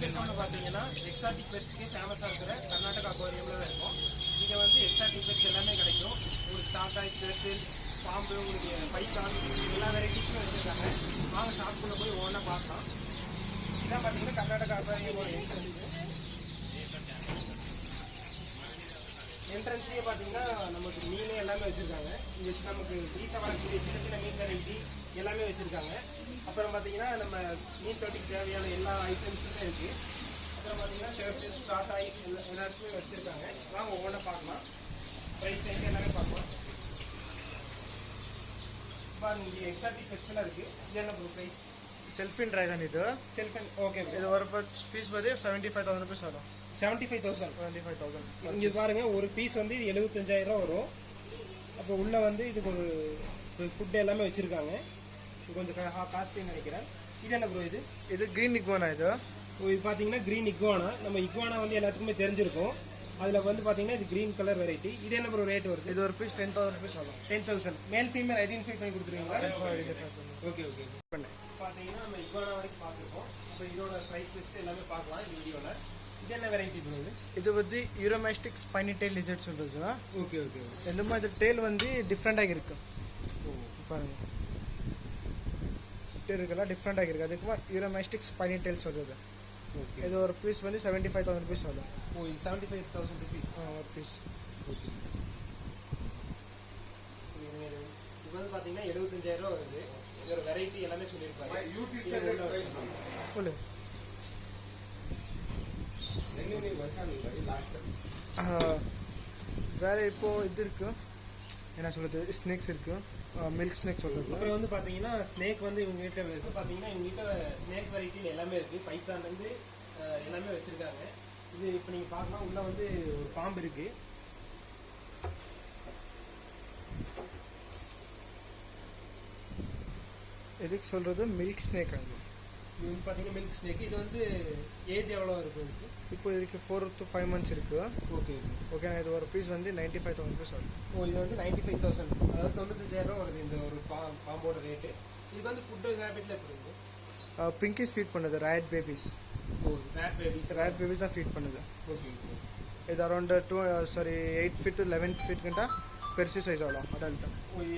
இருக்கோம்னு பார்த்தீங்கன்னா எக்ஸாட்டிக் பெட்ஸ்க்கு ஃபேமஸாக இருக்கிற கர்நாடகா அக்வாரியமில் தான் இருக்கும். இங்கே வந்து எக்ஸாட்டிக் பெட்ஸ் எல்லாமே கிடைக்கும். உங்களுக்கு டாட்டாய்ஸ், டர்ட்டில், பாம்பு, உங்களுக்கு பைத்தான், எல்லா வெரைட்டிஸுமே வச்சுருக்காங்க. வாங்க ஷாப்புக்குள்ளே போய் ஒவ்வொன்றா பார்க்கலாம். இதான் பார்த்தீங்கன்னா கர்நாடகா அக்வாரியமோட என்ட்ரன்ஸ்லேயே பார்த்தீங்கன்னா நமக்கு மீன் எல்லாமே வச்சுருக்காங்க. இங்கே நமக்கு வீட்டில் வரக்கூடிய சின்ன சின்ன மீன் வெரைட்டி எல்லாமே வச்சுருக்காங்க. அப்புறம் பார்த்தீங்கன்னா நம்ம மீன் தொட்டிக்கு தேவையான எல்லா ஐட்டம்ஸுமே இருக்குது. அப்புறம் பார்த்தீங்கன்னா டர்ட்டில்ஸ், டாட்டாய் எல்லாருமே வச்சுருக்காங்க. வாங்க ஒவ்வொன்றா பார்க்கலாம். ப்ரைஸ் ரேஞ்ச் எல்லாமே பார்க்கலாம். பாருங்க, இங்கே எக்ஸாட்டிக் பெட்ஸ்லாம் இருக்குது. இது என்ன ப்ரைஸ்? ಸೆಲ್ಫ್ ಇನ್ ಡ್ರ್ಯಾಗನ್ ಇದು ಸೆಲ್ಫ್ ಓಕೆ. ಇದು ಪೀಸ್ ಬಂದು 75,000 rupees வரும். 75,000. இங்கே பாருங்க, ஒரு பீஸ் வந்து இது 75,000 வரும். அப்போ உள்ள வந்து இதுக்கு ஒரு ஃபுட் எல்லாமே வச்சிருக்காங்க. இது கொஞ்சம் காஸ்ட்லின்னு நினைக்கிறேன். இது என்ன ப்ரோ? இது கிரீன் இக்வானா. இது பார்த்தீங்கன்னா கிரீன் இக்வானா. நம்ம இக்வானா வந்து எல்லாத்துக்குமே தெரிஞ்சிருக்கும். அதில் வந்து பார்த்தீங்கன்னா இது கிரீன் கலர் வெரைட்டி. இது என்ன ப்ரோ ரேட் வருது? இது ஒரு பீஸ் 10,000 rupees வரும். 10,000. மேல் ஃபீமேல் ஐடென்டிஃபை பண்ணி கொடுத்துருவீங்களா? ஓகே. பார்த்தீங்கன்னா நம்ம இக்வானா வரைக்கும் பார்த்துருக்கோம். அப்போ இதோட ப்ரைஸ் லிஸ்ட் எல்லாமே பார்க்கலாம் இந்த வீடியோவில். இது என்ன வெரைட்டி ப்ரோ? இது வந்து யூரோமேஸ்டிக் ஸ்பைனி டெயில் லிசர்ட் சொல்கிறது. ஓகே. இந்த மாதிரி டெயில் வந்து டிஃப்ரெண்டாக இருக்குது. பாருங்க, டெயில் இருக்கலாம் டிஃப்ரெண்டாக இருக்குது. அதுக்கு யூரோமேஸ்டிக் ஸ்பைனி டெயில் சொல்கிறது. ஓகே. இது ஒரு பீஸ் வந்து 75,000 rupees வரும். இது 75,000 rupees ஒரு பீஸ். ஓகே. இது வந்து பார்த்தீங்கன்னா 75,000 வருது. இதோட வெரைட்டி எல்லாமே சொல்லியிருப்பாங்க. வேறு இப்போது இது இருக்குது, என்ன சொல்கிறது, ஸ்னேக்ஸ் இருக்குது, மில்க் ஸ்னேக் சொல்கிறது. அப்புறம் வந்து பார்த்தீங்கன்னா ஸ்னேக் வந்து இவங்ககிட்ட பார்த்தீங்கன்னா இவங்ககிட்ட ஸ்னேக் வெரைட்டியில் எல்லாமே இருக்குது. பைத்தான்லேருந்து எல்லாமே வச்சுருக்காங்க. இது இப்போ நீங்கள் பார்க்கலாம், உள்ளே வந்து ஒரு பாம்பு இருக்குது. எதுக்கு சொல்கிறது, மில்க் ஸ்னேக். அங்கே இது வந்து பார்த்தீங்கன்னா மில்க் ஸ்னேக். இது வந்து ஏஜ் எவ்வளோ இருக்குது? இப்போ இதுக்கு 4 to 5 months இருக்குது. ஓகேண்ணா. இது ஒரு பீஸ் வந்து 95,000 rupees வரும். இது வந்து 95,000, அதாவது 95,000 வருது இந்த ஒரு பாம்போட ரேட்டு. இதுக்கு வந்து ஃபுட்டு ஹேபிட்டில் எப்படி இருக்குது? பிங்கிஸ் ஃபீட் பண்ணுது, ரேட் பேபிஸ். ரேட் பேபிஸ் தான் ஃபீட் பண்ணுது. ஓகே. இது அரௌண்ட் 8 feet to 11 feet கிட்ட பெருசு சைஸ் ஆகலாம் அடல்ட்டு.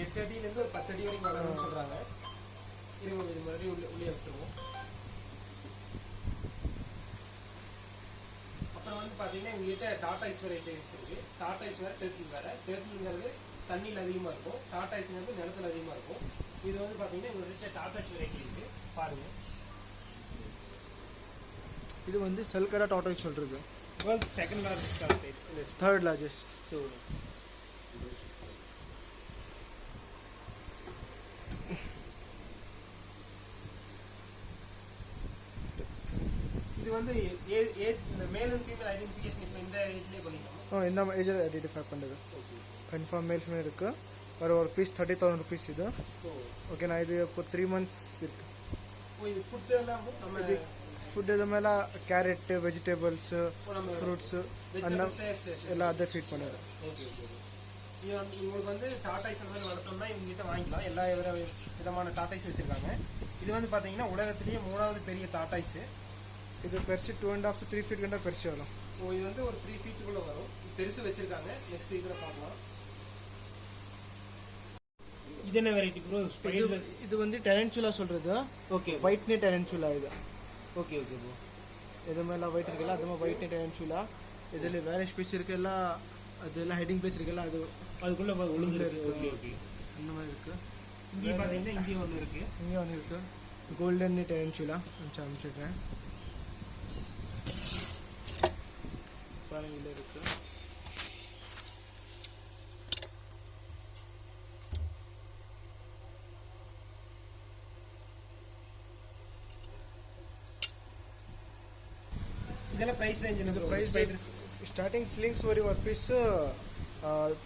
8 அடியிலேருந்து ஒரு 10 அடி வரைக்கும் வளரும்னு சொல்கிறாங்க. இது மறுபடியும் உள்ளே எடுத்துருவோம். அப்புறம் வந்து பார்த்தீங்கன்னா எங்ககிட்ட டாட்டாய்ஸ் வெரைட்டிஸ் இருக்குது. டாட்டாய்ஸ் வேறு, டெர்ட்டில் வேறு. டெர்ட்டில்ங்கிறது தண்ணியில் அதிகமாக இருக்கும், டாட்டாய்ஸ்ங்கிறது நிலத்தில் அதிகமாக இருக்கும். இது வந்து பார்த்தீங்கன்னா எங்கள்கிட்ட டாட்டாய்ஸ் வெரைட்டி இருக்குது. பாருங்கள், இது வந்து செல்கடா டாட்டாய்ஸ் சொல்கிறது. World's second largest tortoise, third largest. இது வந்து ஏஜ் இந்த மேல் அண்ட் ஃபீமேல் ஐடென்டிஃபிகேஷன் இப்போ இந்த ஏஜ்லேயே பண்ணிக்கலாம். இந்த ஏஜில் ஐடென்டிஃபை பண்ணுறது. கன்ஃபார்ம் மேல் ஃபீமேல் இருக்குது. ஒரு பீஸ் 30,000 rupees இது. ஓகேண்ணா. இது இப்போ 3 months இருக்குது. இது ஃபுட்டு எல்லாம் நம்ம இது ஃபுட் இது மேலே கேரட்டு, வெஜிடபிள்ஸு, ஃப்ரூட்ஸு அந்த எல்லாம் அதை ஃபீட் பண்ணுது. ஓகே. இது உங்களுக்கு வந்து டாட்டாய்ஸ் அந்த மாதிரி வளர்த்தோம்னா இவங்ககிட்ட வாங்கிக்கலாம். எல்லா விதமான டாட்டாய்ஸ் வச்சுருக்காங்க. இது வந்து பார்த்தீங்கன்னா உலகத்திலேயே 3வது பெரிய டாட்டாய்ஸு. இது பெருசு 2.5 to 3 feet கிட்ட பெருசு வரும். இது வந்து ஒரு 3 feetக்குள்ளே வரும். பெருசு வச்சுருக்காங்க. நெக்ஸ்ட் இதில் பார்க்கலாம். இது என்ன வெரைட்டி ப்ரோ? இது வந்து டெரன்சுலா சொல்கிறது. ஓகே. ஒயிட் நே டெரன்சுலா இது. Okay bro. இது மேலே ஒயிட் இருக்குல்ல, அது மாதிரி ஒயிட் நே டெரன்சுலா. இதில் வேறு ஸ்பீஸ் இருக்குல்ல, அதெல்லாம் ஹைடிங் பிளேஸ் இருக்குல்ல, அதுக்குள்ளே ஒழுங்குருக்கு. ஓகே. அந்த மாதிரி இருக்குது. இங்கே பார்த்தீங்கன்னா இங்கேயும் ஒன்று இருக்குது. கோல்டன் நே டெரன்சுலா கொஞ்சம் அனுப்பிச்சிடுறேன். பாருங்க, இருக்குது. இதெல்லாம் ப்ரைஸ் ரேஞ்ச் என்ன? ப்ரைஸ் ஸ்டார்டிங் ஸ்லிங்ஸ் ஒரு பீஸ்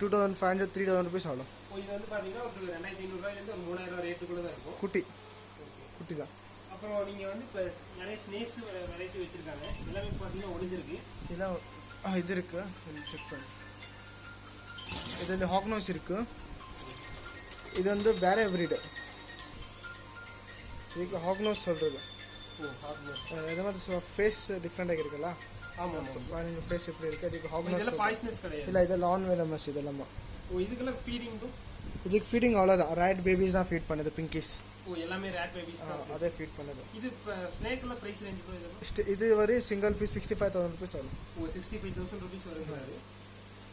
2,500 3,000 rupees ஆகும். இது வந்து பார்த்தீங்கன்னா ஒரு 2,500 ரூபாயிலேருந்து ஒரு 3,000 ரேட்டுக்குள்ளே தான் இருக்கும். குட்டி தான். அப்புறம் நீங்கள் வந்து இப்போ நிறைய ஸ்னேக்ஸ் வெரைட்டி வச்சுருக்காங்க. எல்லாமே பார்த்தீங்கன்னா ஒளிஞ்சிருக்கு. இதெல்லாம் இது இருக்குது, செக் பண்ணு. இதில் ஹாக்னோஸ் இருக்குது. இது வந்து வேறு எவ்ரிடே. இதுக்கு ஹாக்னோஸ் சொல்கிறது. ஓ ஹாக்னஸ். எது மாதிரி ஃபேஸ் டிஃப்ரெண்ட் ஆகிருக்குல்ல. ஆமாம் ஆமாம். பாருங்க ஃபேஸ் எப்படி இருக்குது. அதுக்கு ஹாக்னஸ் இதெல்லாம் பாய்ஸ்னஸ் கிடையாது. இல்லை, இது நான் வெனமஸ் இதெல்லாமா. ஓ இதுக்கெல்லாம் ஃபீடிங் ப்ரோ? இதுக்கு ஃபீடிங் அவ்வளோதான். ரேட் பேபிஸ் தான் ஃபீட் பண்ணுது, பிங்கிஸ். ஓ எல்லாமே ரேட் பேபிஸ் தான். அதே ஃபீட் பண்ணுது. இது ஸ்னேக்ல பிரைஸ் ரேஞ்ச் ப்ரோ இதெல்லாம்? இது வரை சிங்கிள் பீஸ் 65,000 rupees வரும். ஓ 65,000 rupees வருங்கிறாரு.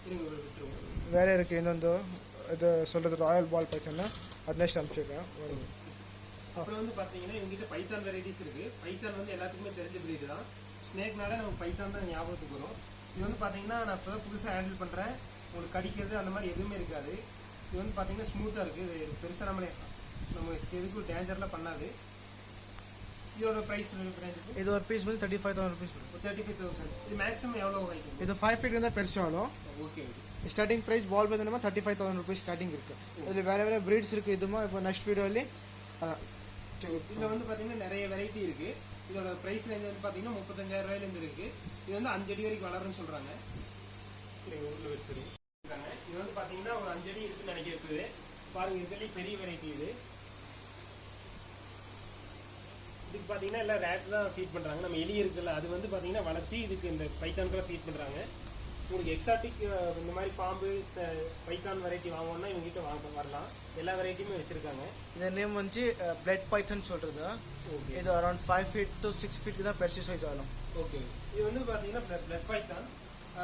இருங்க ஒரு விட்டுருவோம். வேறு இருக்குது இன்னொன்று, இது சொல்கிறது ராயல் பால் பைத்தன்னா, அது நெக்ஸ்ட் அனுப்பிச்சிருக்கேன். அப்புறம் வந்து பார்த்தீங்கன்னா இவங்ககிட்ட பைத்தான் வெரைட்டிஸ் இருக்குது. பைத்தான் வந்து எல்லாத்துக்குமே தெரிஞ்ச பிரீடு தான். ஸ்னேக்னால நமக்கு பைத்தான் தான் ஞாபகத்துக்கு வரும். இது வந்து பார்த்தீங்கன்னா நான் இப்போ புதுசாக ஹேண்டில் பண்ணுறேன். உங்களுக்கு கடிக்கிறது அந்த மாதிரி எதுவுமே இருக்காது. இது வந்து பார்த்தீங்கன்னா ஸ்மூத்தாக இருக்குது. இது பெருசாக நம்ம எதுக்கும் டேஞ்சர்லாம் பண்ணாது. இதோட ப்ரைஸ் ரேஞ்ச்? இது ஒரு பீஸ் வந்து 35,000 rupees வரும். 35,000. இது மேக்ஸிமம் எவ்வளோ வைக்கும்? இது 5 feet இருந்தால் பெருசு ஆகும். ஓகே. ஸ்டார்டிங் ப்ரைஸ் பால் பார்த்தீங்கன்னா 35,000 rupees ஸ்டார்டிங் இருக்குது. இதில் வேறு வேறு ப்ரீட்ஸ் இருக்குது. இதுமா இப்போ நெக்ஸ்ட் வீடியோவில் இதில் வந்து பார்த்தீங்கன்னா நிறைய வெரைட்டி இருக்குது. இதோட ப்ரைஸ் ரேஞ்ச் வந்து பார்த்தீங்கன்னா 35,000 ரூபாயிலேருந்து இருக்குது. இது வந்து 5 அடி வரைக்கும் வளரும்னு சொல்கிறாங்க. ஊரில் வச்சுருக்காங்க. இது வந்து பார்த்தீங்கன்னா ஒரு 5 அடி இருக்குன்னு நினைக்கிறது. பாருங்கள், இதுலேயும் பெரிய வெரைட்டி இது. இதுக்கு பார்த்தீங்கன்னா எல்லாம் ரேட் தான் ஃபீட் பண்ணுறாங்க. நம்ம எலி இருக்குல்ல, அது வந்து பார்த்தீங்கன்னா வளர்த்தி இதுக்கு இந்த பைத்தான்கெல்லாம் ஃபீட் பண்ணுறாங்க. உங்களுக்கு எக்ஸாட்டிக் இந்த மாதிரி பாம்பு பைத்தான் வெரைட்டி வாங்கணும்னா இவங்ககிட்ட வரலாம். எல்லா வெரைட்டியுமே வச்சுருக்காங்க. இந்த நேம் வந்து பிளட் பைத்தன் சொல்கிறது. ஓகே. இது அரௌண்ட் 5 feet to 6 feet தான் பெருசு சைஸ் ஆகும். ஓகே. இது வந்து பார்த்தீங்கன்னா பிளட் பைத்தான்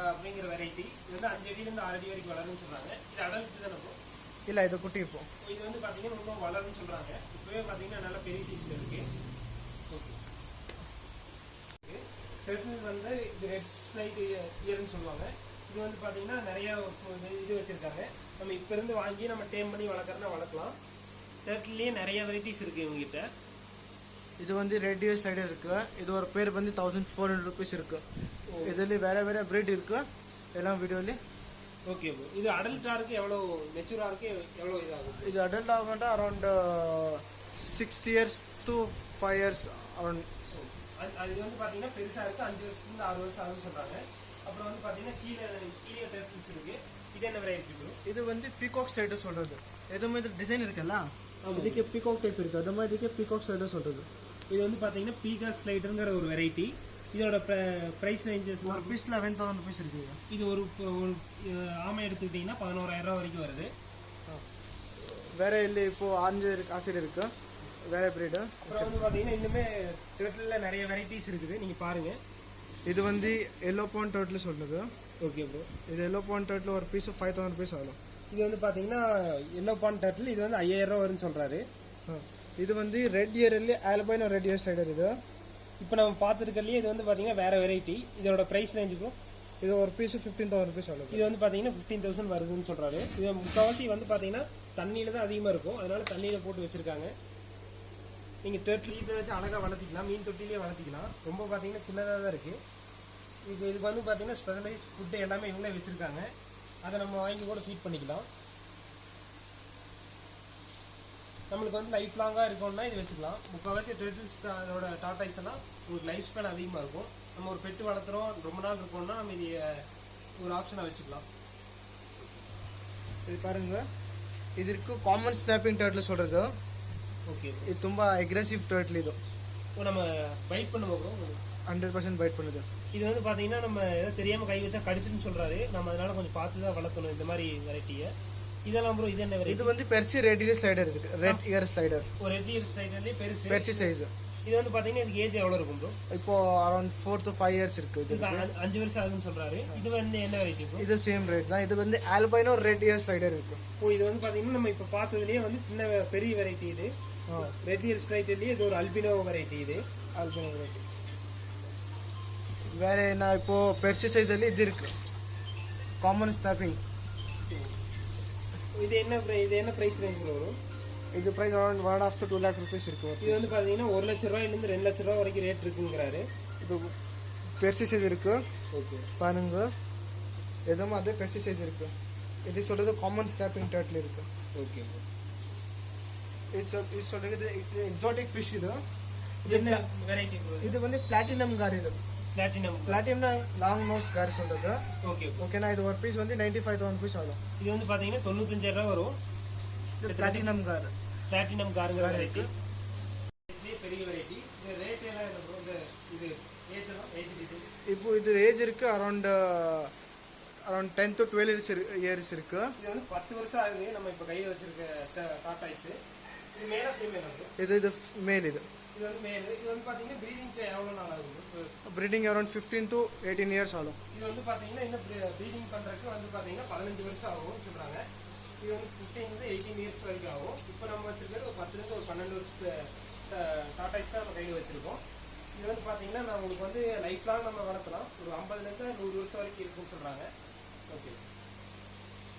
அப்படிங்கிற வெரைட்டி. இது வந்து 5 அடியிலேருந்து 6 அடி வரைக்கும் வளரும்னு சொல்கிறாங்க. இது அடல்ட் தானே இப்போ? இல்லை, இது குட்டி. இப்போ இது வந்து பார்த்தீங்கன்னா இன்னும் வளரும்னு சொல்கிறாங்க. இப்போவே பார்த்தீங்கன்னா நல்லா பெரிய சைஸில் இருக்குது. ஓகே. டெர்ட்டில் வந்து இது ரெட் ஸ்லைட் இயர்னு சொல்லுவாங்க. இது வந்து பார்த்தீங்கன்னா நிறையா இது வச்சுருக்காங்க. நம்ம இப்போ இருந்து வாங்கி நம்ம டேம் பண்ணி வளர்க்குறோன்னா வளர்க்கலாம். டெர்ட்டில்லேயே நிறைய வெரைட்டிஸ் இருக்குது இவங்ககிட்ட. இது வந்து ரெட் இயர் ஸ்லைடர் இருக்குது. இது ஒரு பேர் வந்து 1400 rupees இருக்குது. இதில் வேறு வேறு ப்ரீட் இருக்குது. எல்லாம் வீடியோவில். Okay bro. இது அடல்ட்டாருக்கு எவ்வளோ, மெச்சூராருக்கு எவ்வளோ இதாகும்? இது அடல்ட் ஆகும்னா around 6 years to 5 years around. அது வந்து பார்த்தீங்கன்னா பெருசாக இருக்குது. 5 வருஷத்துலேருந்து 6 வருஷம் ஆகுதுன்னு சொல்கிறாங்க. அப்புறம் வந்து பார்த்தீங்கன்னா கீழே டெர்ட்டில்ஸ் இருக்குது. இது என்ன வெரைட்டி ப்ரோ? இது வந்து பீகாக் ஸ்லைடர் சொல்கிறது. எதுவுமே இது டிசைன் இருக்குல்ல, இதுக்கு பீகாக் டைப் இருக்குது. அது மாதிரி இதுக்கு பீகாக் ஸ்லைடர் சொல்கிறது. இது வந்து பார்த்தீங்கன்னா பீகாக் ஸ்லைடருங்கிற ஒரு வெரைட்டி. இதோட ப்ரைஸ் ரேஞ்சஸ் ஒரு பீஸ் 11,000 rupees இருக்குது. இது ஒரு ஆமை எடுத்துக்கிட்டிங்கன்னா 11,000 ரூபா வரைக்கும் வருது. வேறு இல்லை, இப்போது ஆஞ்சு ஆசிட் இருக்குது. வேறு ப்ரீடு. அப்புறம் வந்து பார்த்தீங்கன்னா இன்னுமே டர்ட்டிலில் நிறைய வெரைட்டிஸ் இருக்குது. நீங்கள் பாருங்கள். இது வந்து எல்லோ பாண்ட் டர்ட்டில் சொல்லுது. Okay bro. இது எல்லோ பாண்ட் டர்ட்டில் ஒரு பீஸ் 5,000 rupees ஆகும். இது வந்து பார்த்தீங்கன்னா எல்லோ பாண்ட் டர்ட்டில். இது வந்து 5,000 ரூபா வரும்னு சொல்கிறாரு. இது வந்து red early albino red ear slider. இது இப்போ நம்ம பார்த்துருக்கலையே இது வந்து பார்த்தீங்கன்னா வேறு வெரைட்டி. இதோட ப்ரைஸ் ரேஞ்சு ப்ரோ? இது ஒரு பீஸ் 15,000 rupees ஆகும். இது வந்து பார்த்தீங்கன்னா 15,000 வருதுன்னு சொல்கிறாரு. இது முக்கால்வாசி வந்து பார்த்தீங்கன்னா தண்ணியில் தான் அதிகமாக இருக்கும். அதனால் தண்ணியில் போட்டு வச்சுருக்காங்க. நீங்கள் டர்ட்டில் இதை வச்சு அழகாக வளர்த்திக்கலாம். மீன் தொட்டிலே வளர்த்திக்கலாம். ரொம்ப பார்த்தீங்கன்னா சின்னதாக தான் இருக்குது. இதுக்கு வந்து பார்த்தீங்கன்னா ஸ்பெஷலைஸ்ட் ஃபுட்டு எல்லாமே இவங்களே வச்சுருக்காங்க. அதை நம்ம வாங்கி கூட ஃபீட் பண்ணிக்கலாம். நம்மளுக்கு வந்து லைஃப் லாங்காக இருக்கணும்னா இது வச்சுக்கலாம். முக்கால்வாசி டர்ட்டில்ஸ் அதோட டாட்டாய்ஸ் எல்லாம் உங்களுக்கு லைஃப் ஸ்பேன் அதிகமாக இருக்கும். நம்ம ஒரு பெட்டு வளர்த்துறோம், ரொம்ப நாள் இருக்கணும்னா நம்ம இது ஒரு ஆப்ஷனாக வச்சுக்கலாம். இது பாருங்கள், இது இருக்குது காமன் ஸ்னாப்பிங் டர்ட்டில் சொல்கிறது. ஓகே. இது ತುಂಬ அக்ரெசிவ் டர்ட்டில். இது நம்ம பைட் பண்ணுவோம் ப்ரோ. 100% பைட் பண்ணுது. இது வந்து பார்த்தீங்கன்னா நம்ம ஏதோ தெரியாமல் கை வச்சா கடிச்சுன்னு சொல்கிறாரு. நம்ம அதனால கொஞ்சம் பார்த்து தான் வளர்த்தணும் இந்த மாதிரி வெரைட்டியை. இதெல்லாம் ப்ரோ இது என்ன வெரைட்டி? இது வந்து பெர்சி ரெட் இயர் ஸ்லைடர் இருக்குது. ரெட் இயர் ஸ்லைடர் ஒரு ரெட் இயர் ஸ்லைடர்லேயே பெர்சி சைஸ். இது வந்து பார்த்தீங்கன்னா இதுக்கு ஏஜ் எவ்வளோ இருக்கும் ப்ரோ? இப்போ அரௌண்ட் 4 to 5 years இருக்குது. இது 5 வருஷம் ஆகுதுன்னு சொல்கிறாரு. இது வந்து என்ன வெரைட்டி ப்ரோ? இது சேம் ரேட் தான். இது வந்து ஆல்பைனோ ரெட் இயர் ஸ்லைடர் இருக்குது. ஓ இது வந்து பார்த்தீங்கன்னா நம்ம இப்போ பார்த்ததுலேயே வந்து சின்ன பெரிய வெரைட்டி. இது ரெட் இயர் ஸ்லைடர்லேயே இது ஒரு அல்பினோ வெரைட்டி. இது அல்பினோ வெரைட்டி. வேறு என்ன இப்போது பெர்சி சைஸಲ್ಲಿ இது இருக்குது காமன் ஸ்னாப்பிங். இது என்ன ப்ரைஸ் ரேஞ்ச் வரும்? இது price around 1.5 to 2 lakh rupees இருக்குது. இது வந்து பார்த்தீங்கன்னா 1 லட்ச ரூபாயிலேருந்து 2 லட்ச ரூபா வரைக்கும் ரேட் இருக்குங்கிறாரு. இது பெர்சி சைஸ் இருக்குது. ஓகே பாருங்க, எதுவும் அதே பெர்சி சைஸ் இருக்குது. இது சொல்கிறது காமன் ஸ்னாப்பிங் டர்ட்டில் இருக்குது. ஓகே. இது சொல்கிறது எக்ஸாட்டிக் ஃபிஷ். இது என்ன வெரைட்டி? இது வந்து பிளாட்டினம் கார். இது பிளாட்டினம் லாங் நோஸ் கார் சொல்கிறது. ஓகே ஓகேண்ணா. இது ஒரு பீஸ் வந்து 95,000 rupees ஆகும். இது வந்து பார்த்தீங்கன்னா 95,000 ரூபா வரும். பிளாட்டினம் காருங்கிற வெரைட்டி. பெரிய வெரைட்டி. இது ரேட் எல்லாம் ஏஜ் டீடைல்ஸ். இப்போ இது ஏஜ் இருக்குது அரௌண்ட் 10 to 12 இயர்ஸ் இருக்குது. இது வந்து 10 வருஷம் ஆகுது நம்ம இப்போ கையில் வச்சிருக்க டாட்டாய்ஸு. இது மேலே ஃபீமேல் வந்து இது மேல். இது வந்து மேல். இது வந்து பார்த்தீங்கன்னா ப்ரீடிங்க்கு எவ்வளோ நாள் ஆகுது? ப்ரீடிங் அரௌண்ட் 15 to 18 இயர்ஸ் ஆகும். இது வந்து பார்த்தீங்கன்னா இன்னும் ப்ரீடிங் பண்ணுறதுக்கு வந்து பார்த்தீங்கன்னா 15 வருஷம் ஆகும்னு சொல்கிறாங்க. இது வந்து 15 to 18 இயர்ஸ் வரைக்கும் ஆகும். இப்போ நம்ம வச்சிருக்கிறது ஒரு 10 to 12 வருஷத்து டாட்டாய்ஸ் தான் நம்ம கையில் வச்சுருக்கோம். இது வந்து பார்த்தீங்கன்னா நான் உங்களுக்கு வந்து லைஃப் லாங் நம்ம வளர்த்தலாம். ஒரு 50 to 100 வருஷம் வரைக்கும் இருக்குன்னு சொல்கிறாங்க. ஓகே.